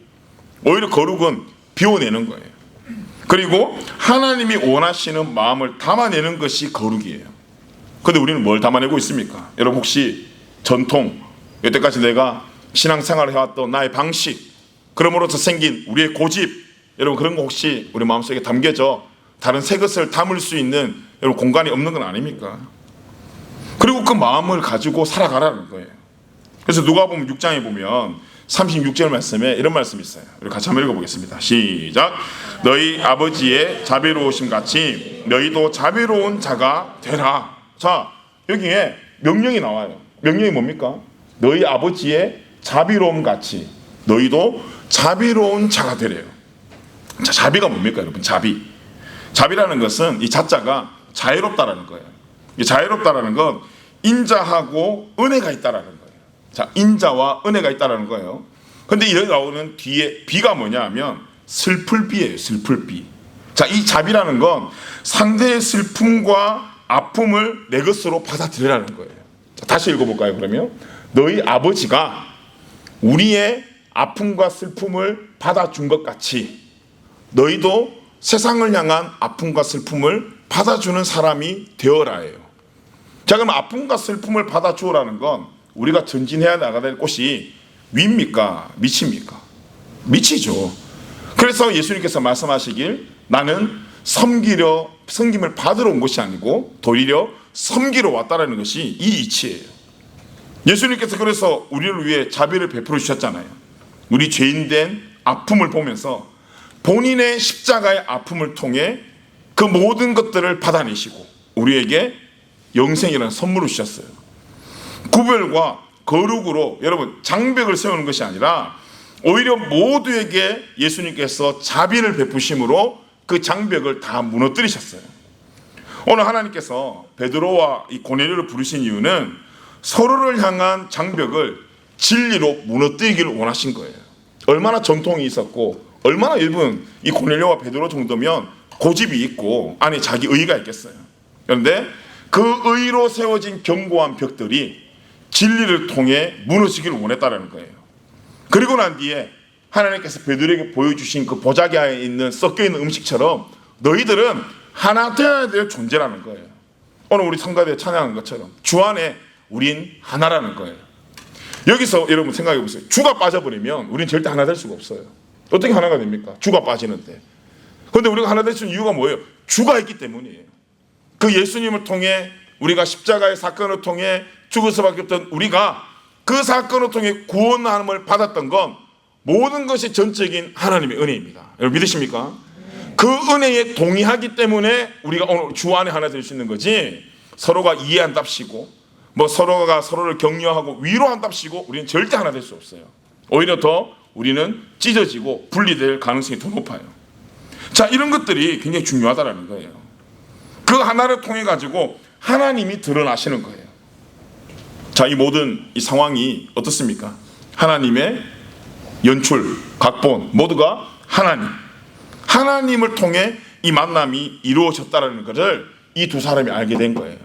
오히려 거룩은 비워내는 거예요. 그리고 하나님이 원하시는 마음을 담아내는 것이 거룩이에요. 그런데 우리는 뭘 담아내고 있습니까? 여러분 혹시 전통, 여태까지 내가 신앙생활을 해왔던 나의 방식, 그럼으로써 생긴 우리의 고집, 여러분 그런 거 혹시 우리 마음속에 담겨져 다른 새 것을 담을 수 있는 여러분 공간이 없는 건 아닙니까? 그리고 그 마음을 가지고 살아가라는 거예요. 그래서 누가복음 6장에 보면 36절 말씀에 이런 말씀이 있어요. 우리 같이 한번 읽어보겠습니다. 시작. 너희 아버지의 자비로우심 같이 너희도 자비로운 자가 되라. 자, 여기에 명령이 나와요. 명령이 뭡니까? 너희 아버지의 자비로움 같이 너희도 자비로운 자가 되래요. 자, 자비가 뭡니까, 여러분? 자비라는 것은 이 자자가 자유롭다라는 거예요. 이 자유롭다라는 건 인자하고 은혜가 있다라는 거예요. 자, 인자와 은혜가 있다라는 거예요. 근데 여기 나오는 뒤에 비가 뭐냐 하면 슬플 비예요. 슬플 비. 자, 이 자비라는 건 상대의 슬픔과 아픔을 내 것으로 받아들이라는 거예요. 자, 다시 읽어볼까요? 그러면 너희 아버지가 우리의 아픔과 슬픔을 받아준 것 같이 너희도 세상을 향한 아픔과 슬픔을 받아주는 사람이 되어라예요. 자, 그럼 아픔과 슬픔을 받아주라는 건 우리가 전진해야 나가야 될 곳이 위입니까? 밑입니까? 밑이죠. 그래서 예수님께서 말씀하시길 나는 섬김을 받으러 온 것이 아니고 도리어 섬기러 왔다라는 것이 이 이치예요. 예수님께서 그래서 우리를 위해 자비를 베풀어 주셨잖아요. 우리 죄인된 아픔을 보면서 본인의 십자가의 아픔을 통해 그 모든 것들을 받아내시고 우리에게 영생이라는 선물을 주셨어요. 구별과 거룩으로 여러분 장벽을 세우는 것이 아니라 오히려 모두에게 예수님께서 자비를 베푸심으로 그 장벽을 다 무너뜨리셨어요. 오늘 하나님께서 베드로와 이 고넬료를 부르신 이유는 서로를 향한 장벽을 진리로 무너뜨리기를 원하신 거예요. 얼마나 전통이 있었고 얼마나 일본 이 고넬료와 베드로 정도면 고집이 있고 안에 자기 의의가 있겠어요. 그런데 그 의로 세워진 견고한 벽들이 진리를 통해 무너지기를 원했다는 거예요. 그리고 난 뒤에 하나님께서 베드로에게 보여주신 그 보자기에 있는 섞여있는 음식처럼 너희들은 하나 되어야 될 존재라는 거예요. 오늘 우리 성가대에 찬양한 것처럼 주 안에 우린 하나라는 거예요. 여기서 여러분 생각해 보세요. 주가 빠져버리면 우린 절대 하나 될 수가 없어요. 어떻게 하나가 됩니까? 주가 빠지는데. 그런데 우리가 하나 될 수 있는 이유가 뭐예요? 주가 있기 때문이에요. 그 예수님을 통해 우리가 십자가의 사건을 통해 죽을 수밖에 없던 우리가 그 사건을 통해 구원함을 받았던 건 모든 것이 전적인 하나님의 은혜입니다. 여러분 믿으십니까? 그 은혜에 동의하기 때문에 우리가 오늘 주 안에 하나 될 수 있는 거지, 서로가 이해한답시고 뭐 서로가 서로를 격려하고 위로한답시고 우리는 절대 하나 될 수 없어요. 오히려 더 우리는 찢어지고 분리될 가능성이 더 높아요. 자, 이런 것들이 굉장히 중요하다는 거예요. 그 하나를 통해 가지고 하나님이 드러나시는 거예요. 자, 이 모든 이 상황이 어떻습니까? 하나님의 연출, 각본 모두가 하나님을 통해 이 만남이 이루어졌다는 것을 이 두 사람이 알게 된 거예요.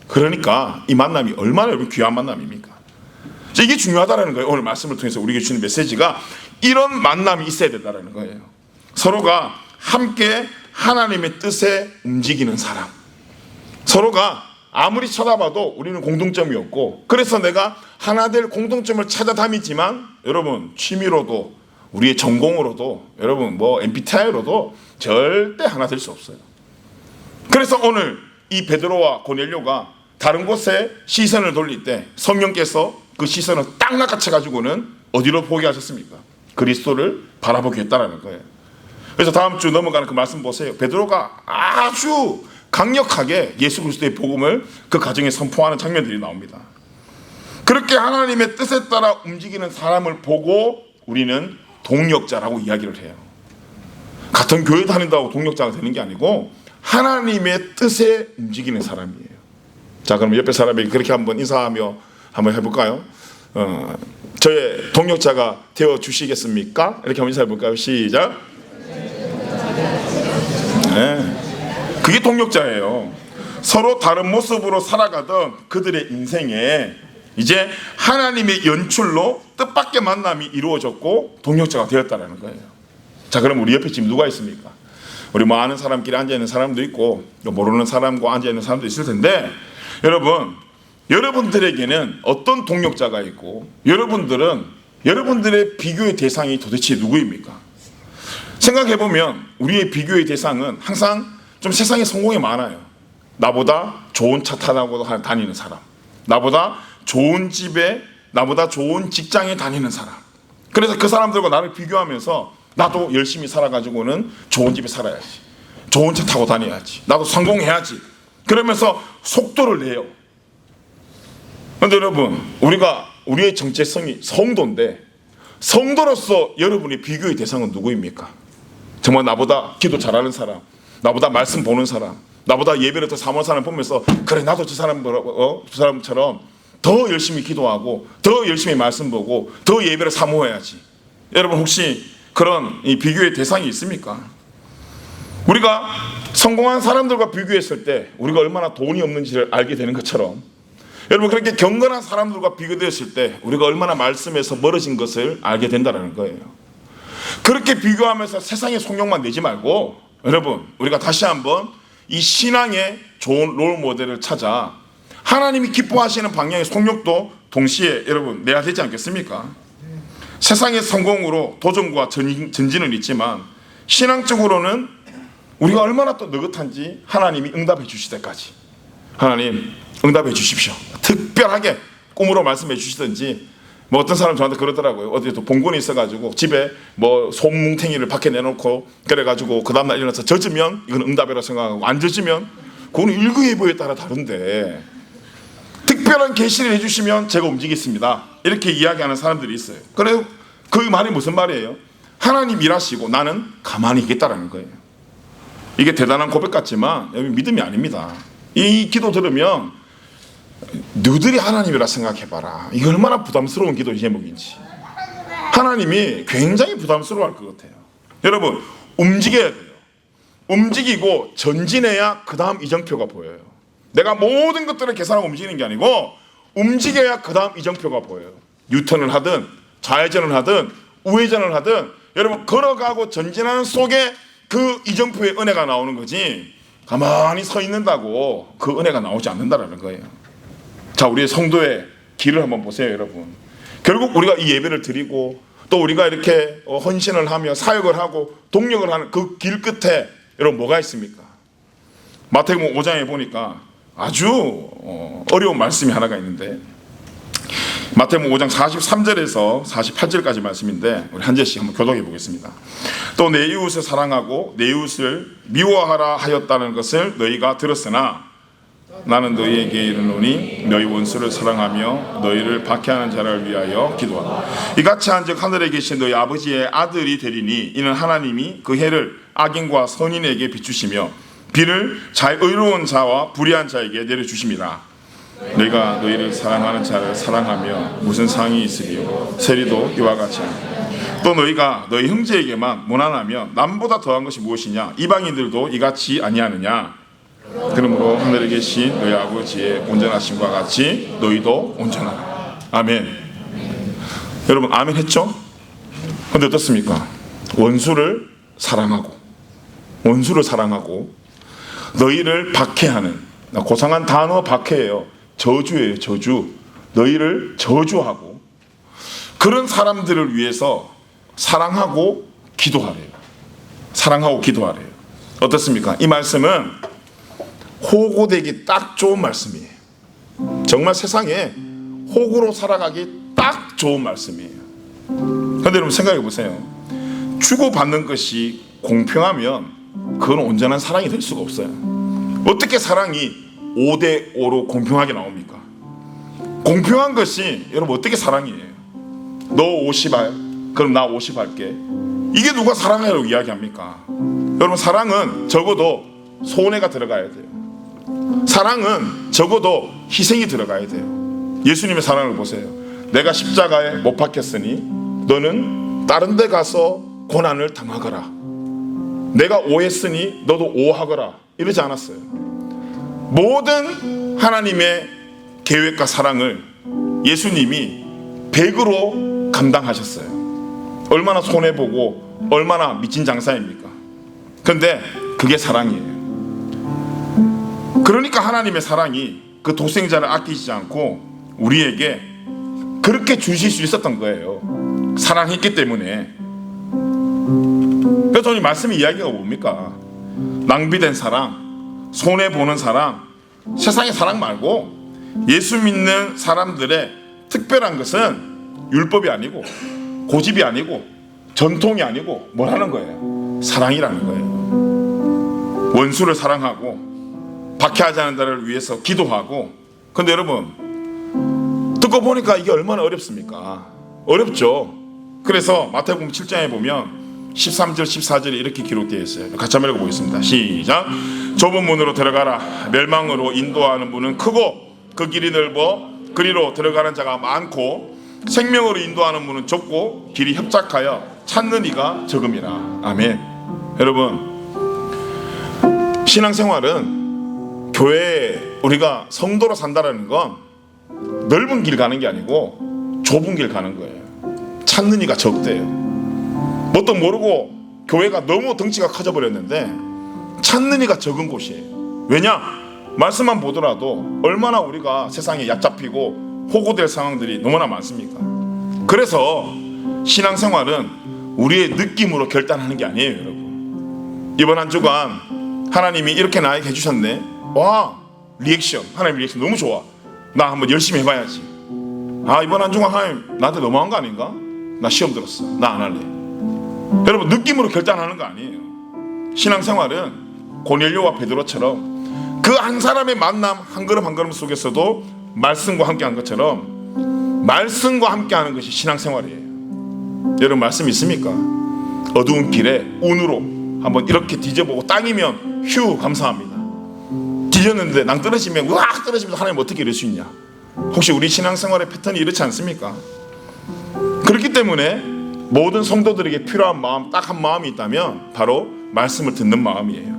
그러니까 이 만남이 얼마나 귀한 만남입니까? 이게 중요하다는 거예요. 오늘 말씀을 통해서 우리에게 주는 메시지가 이런 만남이 있어야 된다는 거예요. 서로가 함께 하나님의 뜻에 움직이는 사람, 서로가 아무리 쳐다봐도 우리는 공통점이 없고, 그래서 내가 하나 될 공통점을 찾아 다니지만 여러분 취미로도 우리의 전공으로도 여러분 뭐 MBTI로도 절대 하나 될 수 없어요. 그래서 오늘 이 베드로와 고넬료가 다른 곳에 시선을 돌릴 때 성령께서 그 시선을 딱 낚아채 가지고는 어디로 보게 하셨습니까? 그리스도를 바라보게 했다라는 거예요. 그래서 다음 주 넘어가는 그 말씀 보세요. 베드로가 아주 강력하게 예수 그리스도의 복음을 그 가정에 선포하는 장면들이 나옵니다. 그렇게 하나님의 뜻에 따라 움직이는 사람을 보고 우리는 동력자라고 이야기를 해요. 같은 교회 다닌다고 동력자가 되는 게 아니고 하나님의 뜻에 움직이는 사람이에요. 자, 그럼 옆에 사람에게 그렇게 한번 인사하며 한번 해볼까요? 저의 동력자가 되어 주시겠습니까? 이렇게 한번 인사해 볼까요? 시작. 네. 그게 동력자예요. 서로 다른 모습으로 살아가던 그들의 인생에 이제 하나님의 연출로 뜻밖의 만남이 이루어졌고 동력자가 되었다는 거예요. 자, 그럼 우리 옆에 지금 누가 있습니까? 우리 뭐 아는 사람끼리 앉아있는 사람도 있고 모르는 사람과 앉아있는 사람도 있을 텐데, 여러분들에게는 어떤 동력자가 있고 여러분들의 비교의 대상이 도대체 누구입니까? 생각해보면 우리의 비교의 대상은 항상 좀 세상에 성공이 많아요. 나보다 좋은 차 타고 다니는 사람, 나보다 좋은 집에, 나보다 좋은 직장에 다니는 사람. 그래서 그 사람들과 나를 비교하면서 나도 열심히 살아가지고는 좋은 집에 살아야지, 좋은 차 타고 다녀야지, 나도 성공해야지, 그러면서 속도를 내요. 그런데 여러분, 우리의 정체성이 성도인데 성도로서 여러분의 비교의 대상은 누구입니까? 정말 나보다 기도 잘하는 사람, 나보다 말씀 보는 사람, 나보다 예배를 더 사모하는 사람 보면서 그래 나도 저 사람처럼 더 열심히 기도하고 더 열심히 말씀 보고 더 예배를 사모해야지. 여러분 혹시 그런 이 비교의 대상이 있습니까? 우리가 성공한 사람들과 비교했을 때 우리가 얼마나 돈이 없는지를 알게 되는 것처럼, 여러분 그렇게 경건한 사람들과 비교되었을 때 우리가 얼마나 말씀에서 멀어진 것을 알게 된다는 거예요. 그렇게 비교하면서 세상의 속력만 내지 말고 여러분, 우리가 다시 한번 이 신앙의 좋은 롤 모델을 찾아 하나님이 기뻐하시는 방향의 속력도 동시에 여러분 내야 되지 않겠습니까? 세상의 성공으로 도전과 전진은 있지만 신앙적으로는 우리가 얼마나 또 느긋한지 하나님이 응답해 주실 때까지 하나님 응답해 주십시오. 특별하게 꿈으로 말씀해 주시든지, 뭐 어떤 사람 저한테 그러더라고요. 어디 또 봉건이 있어가지고 집에 뭐 솜뭉탱이를 밖에 내놓고 그래가지고 그 다음날 일어나서 젖으면 이건 응답이라고 생각하고 안 젖으면 그건 일구예보에 따라 다른데 특별한 계시를 해주시면 제가 움직이겠습니다, 이렇게 이야기하는 사람들이 있어요. 그래서 그 말이 무슨 말이에요? 하나님 일하시고 나는 가만히 있겠다라는 거예요. 이게 대단한 고백 같지만 여기 믿음이 아닙니다. 이 기도 들으면 너희들이 하나님이라 생각해봐라, 이게 얼마나 부담스러운 기도 제목인지 하나님이 굉장히 부담스러워할 것 같아요. 여러분 움직여야 돼요. 움직이고 전진해야 그 다음 이정표가 보여요. 내가 모든 것들을 계산하고 움직이는 게 아니고 움직여야 그 다음 이정표가 보여요. 유턴을 하든 좌회전을 하든 우회전을 하든 여러분 걸어가고 전진하는 속에 그 이정표의 은혜가 나오는 거지, 가만히 서 있는다고 그 은혜가 나오지 않는다는 거예요. 자, 우리의 성도의 길을 한번 보세요. 여러분 결국 우리가 이 예배를 드리고 또 우리가 이렇게 헌신을 하며 사역을 하고 동력을 하는 그 길 끝에 여러분 뭐가 있습니까? 마태복음 5장에 보니까 아주 어려운 말씀이 하나가 있는데, 마태복음 5장 43절에서 48절까지 말씀인데 우리 한 절씩 한번 교독해 보겠습니다. 또 내 이웃을 사랑하고 내 이웃을 미워하라 하였다는 것을 너희가 들었으나 나는 너희에게 이르노니 너희 원수를 사랑하며 너희를 박해하는 자를 위하여 기도하라. 이같이 한즉 하늘에 계신 너희 아버지의 아들이 되리니 이는 하나님이 그 해를 악인과 선인에게 비추시며 비를 의로운 자와 불의한 자에게 내려주심이라. 내가 너희를 사랑하는 자를 사랑하며 무슨 상이 있으리요 세리도 이와 같이 하라. 또 너희가 너희 형제에게만 무난하면 남보다 더한 것이 무엇이냐? 이방인들도 이같이 아니하느냐? 그러므로 하늘에 계신 너희 아버지의 온전하심과 같이 너희도 온전하라. 아멘. 여러분 아멘 했죠? 근데 어떻습니까? 원수를 사랑하고 너희를 박해하는, 고상한 단어 박해예요. 저주예요. 저주. 너희를 저주하고 그런 사람들을 위해서 사랑하고 기도하래요. 사랑하고 기도하래요. 어떻습니까? 이 말씀은 호구되기 딱 좋은 말씀이에요. 정말 세상에 호구로 살아가기 딱 좋은 말씀이에요. 그런데 여러분 생각해 보세요. 주고받는 것이 공평하면 그건 온전한 사랑이 될 수가 없어요. 어떻게 사랑이 5대5로 공평하게 나옵니까? 공평한 것이 여러분 어떻게 사랑이에요? 너 50알 그럼 나 50 할게. 이게 누가 사랑이라고 이야기합니까? 여러분 사랑은 적어도 손해가 들어가야 돼요. 사랑은 적어도 희생이 들어가야 돼요. 예수님의 사랑을 보세요. 내가 십자가에 못 박혔으니 너는 다른 데 가서 고난을 당하거라. 내가 오했으니 너도 오하거라. 이러지 않았어요. 모든 하나님의 계획과 사랑을 예수님이 100으로 감당하셨어요. 얼마나 손해보고 얼마나 미친 장사입니까? 그런데 그게 사랑이에요. 그러니까 하나님의 사랑이 그 독생자를 아끼지 않고 우리에게 그렇게 주실 수 있었던 거예요. 사랑했기 때문에. 그래서 오늘 말씀의 이야기가 뭡니까? 낭비된 사랑, 손해보는 사랑, 세상의 사랑 말고 예수 믿는 사람들의 특별한 것은 율법이 아니고 고집이 아니고 전통이 아니고 뭐라는 거예요? 사랑이라는 거예요. 원수를 사랑하고 박해하지 않는 자를 위해서 기도하고. 근데 여러분 듣고 보니까 이게 얼마나 어렵습니까? 어렵죠. 그래서 마태복음 7장에 보면 13절 14절에 이렇게 기록되어 있어요. 같이 한번 읽어보겠습니다. 시작. 좁은 문으로 들어가라. 멸망으로 인도하는 문은 크고 그 길이 넓어 그리로 들어가는 자가 많고 생명으로 인도하는 문은 좁고 길이 협착하여 찾는 이가 적음이라. 아멘. 여러분 신앙생활은 교회에 우리가 성도로 산다는 건 넓은 길 가는 게 아니고 좁은 길 가는 거예요. 찾는 이가 적대요. 뭣도 모르고 교회가 너무 덩치가 커져 버렸는데 찾는 이가 적은 곳이에요. 왜냐? 말씀만 보더라도 얼마나 우리가 세상에 얕잡히고 호구될 상황들이 너무나 많습니까? 그래서 신앙생활은 우리의 느낌으로 결단하는 게 아니에요. 여러분 이번 한 주간 하나님이 이렇게 나에게 해주셨네. 와, 리액션. 하나님 리액션 너무 좋아. 나 한번 열심히 해봐야지. 아, 이번 한 주간 하나님 나한테 너무한 거 아닌가? 나 시험 들었어. 나 안 할래. 여러분 느낌으로 결단하는 거 아니에요. 신앙생활은 고넬료와 베드로처럼 그 한 사람의 만남 한 걸음 한 걸음 속에서도 말씀과 함께한 것처럼 말씀과 함께하는 것이 신앙생활이에요. 여러분 말씀 있습니까? 어두운 길에 운으로 한번 이렇게 뒤져보고 땅이면 휴 감사합니다. 뒤졌는데 낭떠러지면 으악 떨어지면서 하나님 어떻게 이럴 수 있냐? 혹시 우리 신앙생활의 패턴이 이렇지 않습니까? 그렇기 때문에 모든 성도들에게 필요한 마음 딱 한 마음이 있다면 바로 말씀을 듣는 마음이에요.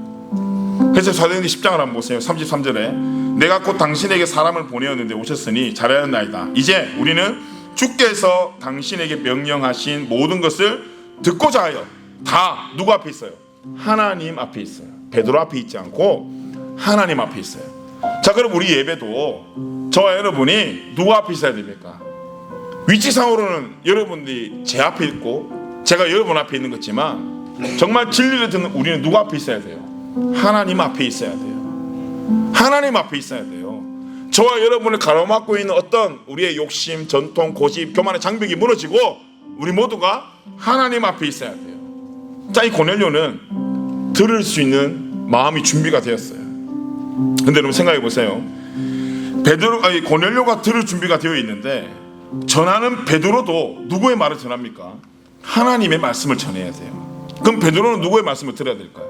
그래서 사도행전 10장을 한번 보세요. 33절에 내가 곧 당신에게 사람을 보내었는데 오셨으니 잘하였나이다. 이제 우리는 주께서 당신에게 명령하신 모든 것을 듣고자 하여. 다 누구 앞에 있어요? 하나님 앞에 있어요. 베드로 앞에 있지 않고 하나님 앞에 있어요. 자, 그럼 우리 예배도 저와 여러분이 누구 앞에 있어야 됩니까? 위치상으로는 여러분들이 제 앞에 있고 제가 여러분 앞에 있는 거지만 정말 진리를 듣는 우리는 누구 앞에 있어야 돼요? 하나님 앞에 있어야 돼요. 하나님 앞에 있어야 돼요. 저와 여러분을 가로막고 있는 어떤 우리의 욕심, 전통, 고집, 교만의 장벽이 무너지고 우리 모두가 하나님 앞에 있어야 돼요. 자, 이 고넬료는 들을 수 있는 마음이 준비가 되었어요. 근데 여러분 생각해 보세요. 고넬료가 들을 준비가 되어 있는데 전하는 베드로도 누구의 말을 전합니까? 하나님의 말씀을 전해야 돼요. 그럼 베드로는 누구의 말씀을 들어야 될까요?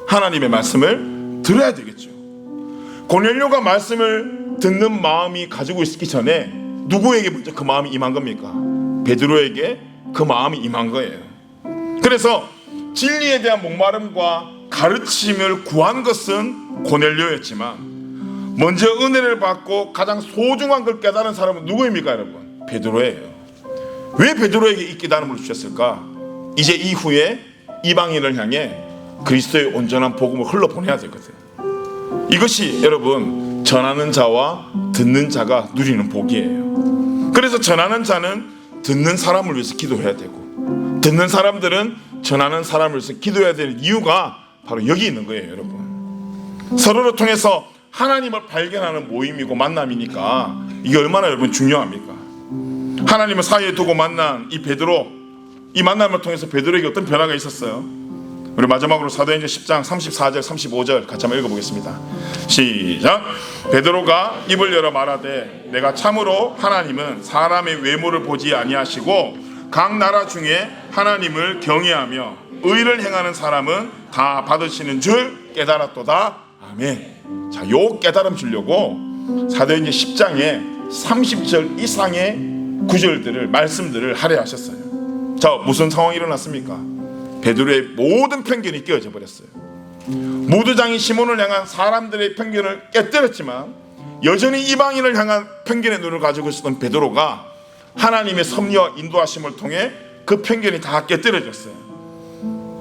하나님의 말씀을 들어야 되겠죠. 고넬료가 말씀을 듣는 마음이 가지고 있기 전에 누구에게 먼저 그 마음이 임한 겁니까? 베드로에게 그 마음이 임한 거예요. 그래서 진리에 대한 목마름과 가르침을 구한 것은 고넬료였지만 먼저 은혜를 받고 가장 소중한 걸 깨달은 사람은 누구입니까, 여러분? 베드로예요. 왜 베드로에게 이 깨달음을 주셨을까? 이제 이후에 이방인을 향해 그리스도의 온전한 복음을 흘러보내야 되거든. 이것이 여러분 전하는 자와 듣는 자가 누리는 복이에요. 그래서 전하는 자는 듣는 사람을 위해서 기도해야 되고 듣는 사람들은 전하는 사람을 위해서 기도해야 되는 이유가 바로 여기 있는 거예요, 여러분. 서로를 통해서 하나님을 발견하는 모임이고 만남이니까 이게 얼마나 여러분 중요합니까? 하나님을 사이에 두고 만난 이 베드로, 이 만남을 통해서 베드로에게 어떤 변화가 있었어요? 우리 마지막으로 사도행전 10장 34절 35절 같이 한번 읽어보겠습니다. 시작. 베드로가 입을 열어 말하되 내가 참으로 하나님은 사람의 외모를 보지 아니하시고 각 나라 중에 하나님을 경외하며 의를 행하는 사람은 다 받으시는 줄 깨달았도다. 아멘. 자, 요 깨달음 주려고 사도행전 10장에 30절 이상의 구절들을, 말씀들을 할애하셨어요. 자, 무슨 상황이 일어났습니까? 베드로의 모든 편견이 깨어져 버렸어요. 무두장이 시몬을 향한 사람들의 편견을 깨뜨렸지만 여전히 이방인을 향한 편견의 눈을 가지고 있었던 베드로가 하나님의 섭리와 인도하심을 통해 그 편견이 다 깨뜨려졌어요.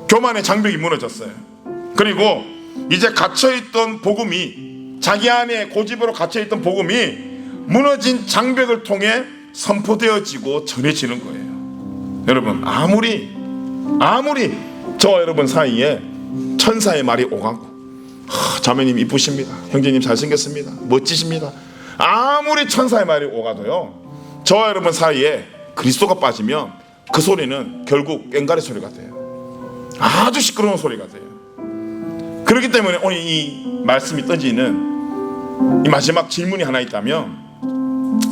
교만의 장벽이 무너졌어요. 그리고 이제 갇혀있던 복음이, 자기 안에 고집으로 갇혀있던 복음이 무너진 장벽을 통해 선포되어지고 전해지는 거예요. 여러분, 아무리 저와 여러분 사이에 천사의 말이 오가고 자매님 이쁘십니다, 형제님 잘생겼습니다, 멋지십니다, 아무리 천사의 말이 오가도요, 저와 여러분 사이에 그리스도가 빠지면 그 소리는 결국 꽹과리 소리가 돼요. 아주 시끄러운 소리가 돼요. 그렇기 때문에 오늘 이 말씀이 던지는 이 마지막 질문이 하나 있다면,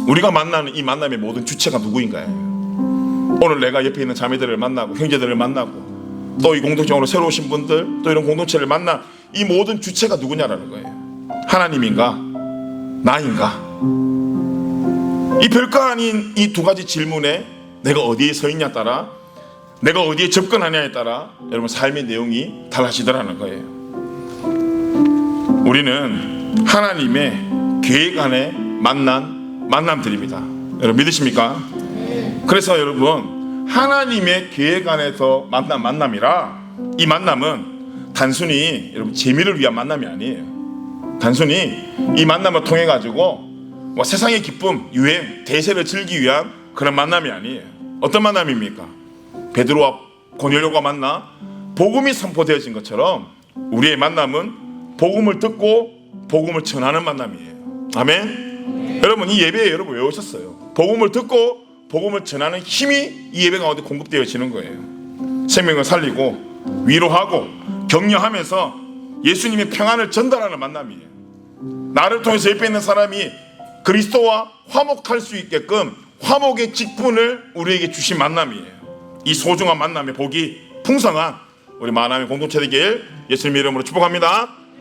우리가 만나는 이 만남의 모든 주체가 누구인가요? 오늘 내가 옆에 있는 자매들을 만나고 형제들을 만나고 또 이 공동체로 새로 오신 분들, 또 이런 공동체를 만난 이 모든 주체가 누구냐라는 거예요. 하나님인가? 나인가? 이 별거 아닌 이 두 가지 질문에 내가 어디에 서 있냐에 따라, 내가 어디에 접근하냐에 따라 여러분 삶의 내용이 달라지더라는 거예요. 우리는 하나님의 계획 안에 만난 만남들입니다. 여러분 믿으십니까? 그래서 여러분, 하나님의 계획 안에서 만난 만남이라, 이 만남은 단순히 여러분 재미를 위한 만남이 아니에요. 단순히 이 만남을 통해 가지고 뭐 세상의 기쁨, 유행, 대세를 즐기기 위한 그런 만남이 아니에요. 어떤 만남입니까? 베드로와 고넬료가 만나 복음이 선포되어진 것처럼 우리의 만남은 복음을 듣고 복음을 전하는 만남이에요. 아멘. 여러분, 이 예배에 여러분 왜 오셨어요? 복음을 듣고 복음을 전하는 힘이 이 예배 가운데 공급되어지는 거예요. 생명을 살리고 위로하고 격려하면서 예수님의 평안을 전달하는 만남이에요. 나를 통해서 옆에 있는 사람이 그리스도와 화목할 수 있게끔 화목의 직분을 우리에게 주신 만남이에요. 이 소중한 만남의 복이 풍성한 우리 만남의 공동체 되길 예수님의 이름으로 축복합니다.